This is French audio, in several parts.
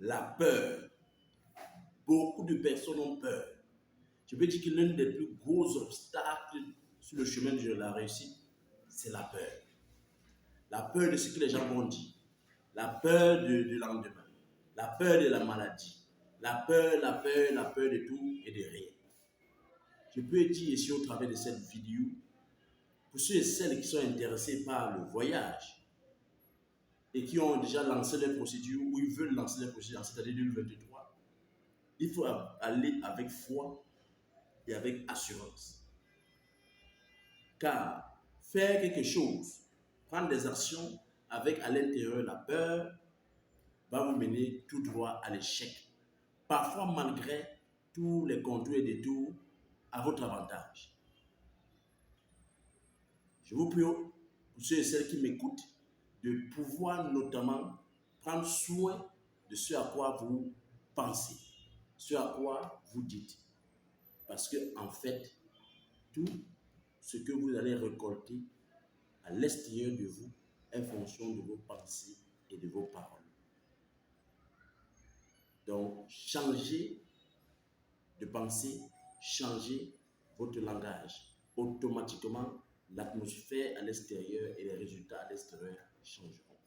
la peur. Beaucoup de personnes ont peur. Je peux dire que l'un des plus gros obstacles sur le chemin de la réussite, c'est la peur. La peur de ce que les gens vont dire. La peur du lendemain. La peur de la maladie. La peur de tout et de rien. Je peux dire ici au travers de cette vidéo, pour ceux et celles qui sont intéressés par le voyage et qui ont déjà lancé leur procédure ou ils veulent lancer leur procédure en cette année 2023, il faut aller avec foi et avec assurance. Car faire quelque chose, prendre des actions avec à l'intérieur la peur, va vous mener tout droit à l'échec. Parfois malgré tous les contours et détours à votre avantage. Je vous prie, pour ceux et celles qui m'écoutent, de pouvoir notamment prendre soin de ce à quoi vous pensez, ce à quoi vous dites. Parce que, en fait, tout ce que vous allez récolter à l'extérieur de vous est en fonction de vos pensées et de vos paroles. Donc, changez de pensée, changez votre langage. Automatiquement, l'atmosphère à l'extérieur et les résultats à l'extérieur changeront.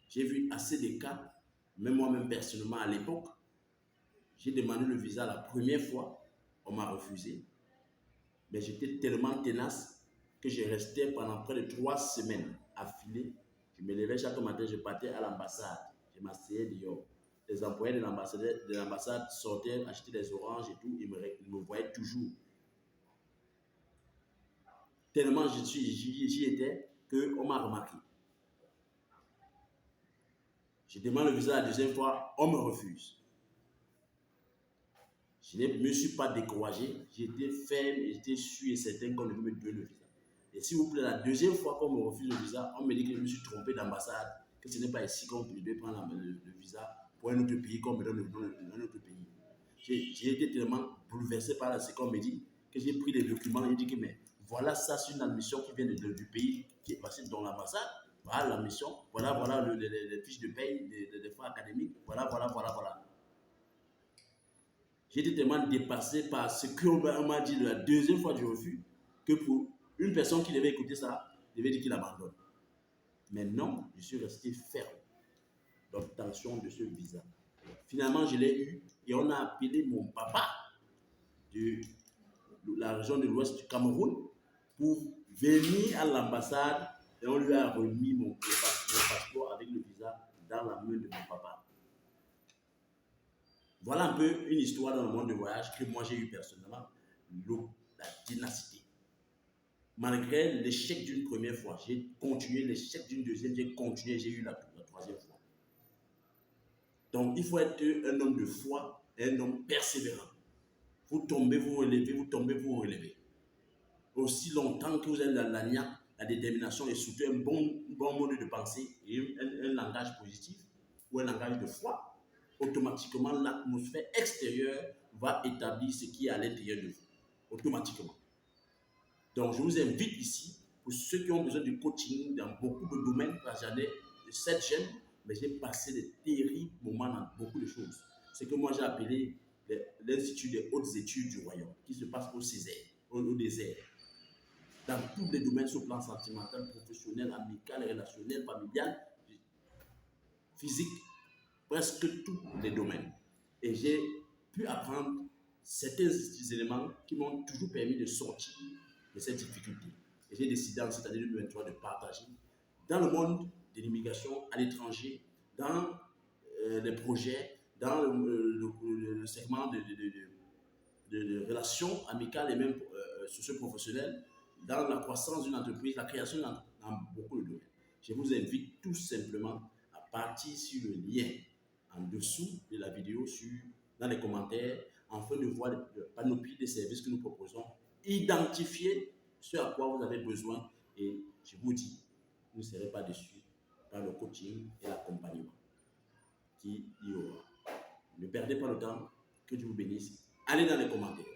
J'ai vu assez de cas, même moi-même personnellement à l'époque, j'ai demandé le visa la première fois, on m'a refusé. Mais j'étais tellement tenace que je restais pendant près de 3 semaines affilé. Je me levais chaque matin, je partais à l'ambassade, je m'asseyais dehors. Les employés de l'ambassade sortaient acheter des oranges et tout, ils me voyaient toujours. Tellement j'y étais qu'on m'a remarqué. Je demande le visa la deuxième fois, on me refuse. Je ne me suis pas découragé, j'étais ferme, j'étais sûr et certain qu'on ne veut me donner le visa. Et s'il vous plaît, la deuxième fois qu'on me refuse le visa, on me dit que je me suis trompé d'ambassade, que ce n'est pas ici qu'on peut prendre le visa pour un autre pays, qu'on me donne un autre pays. J'ai été tellement bouleversé par ce qu'on me dit que j'ai pris les documents et dit que mais voilà, ça c'est une admission qui vient du pays qui est passé dans l'ambassade. Voilà l'admission, voilà les fiches de paye des frais académiques, voilà. J'ai été tellement dépassé par ce qu'on m'a dit de la deuxième fois du refus que pour une personne qui devait écouter ça, devait dire qu'il abandonne. Mais non, je suis resté ferme d'obtention de ce visa. Finalement, je l'ai eu et on a appelé mon papa de la région de l'ouest du Cameroun pour venir à l'ambassade et on lui a remis mon passeport avec le visa dans la main de mon papa. Voilà un peu une histoire dans le monde du voyage que moi j'ai eu personnellement, la ténacité. Malgré l'échec d'une première fois, j'ai continué, l'échec d'une deuxième, j'ai continué, j'ai eu la troisième fois. Donc il faut être un homme de foi, un homme persévérant. Vous tombez, vous relevez, vous tombez, vous relevez. Aussi longtemps que vous avez la détermination et surtout un bon mode de pensée et un langage positif ou un langage de foi, automatiquement l'atmosphère extérieure va établir ce qui est à l'intérieur de vous. Automatiquement. Donc je vous invite ici, pour ceux qui ont besoin de coaching dans beaucoup de domaines, parce que j'en ai 7 jeunes, mais j'ai passé de terribles moments dans beaucoup de choses. C'est que moi j'ai appelé l'Institut des hautes études du royaume, qui se passe au Césaire, au désert. Dans tous les domaines sur le plan sentimental, professionnel, amical, relationnel, familial, physique, presque tous les domaines. Et j'ai pu apprendre certains éléments qui m'ont toujours permis de sortir de cette difficulté. Et j'ai décidé en cette année 2023 de partager dans le monde de l'immigration à l'étranger, dans les projets, dans le segment de relations amicales et même socio-professionnelles, dans la croissance d'une entreprise, la création dans beaucoup de domaines. Je vous invite tout simplement à partir sur le lien en dessous de la vidéo, dans les commentaires, afin de voir la panoplie des services que nous proposons, identifier ce à quoi vous avez besoin et je vous dis, vous ne serez pas déçus par le coaching et l'accompagnement qui y aura. Ne perdez pas le temps, que Dieu vous bénisse. Allez dans les commentaires.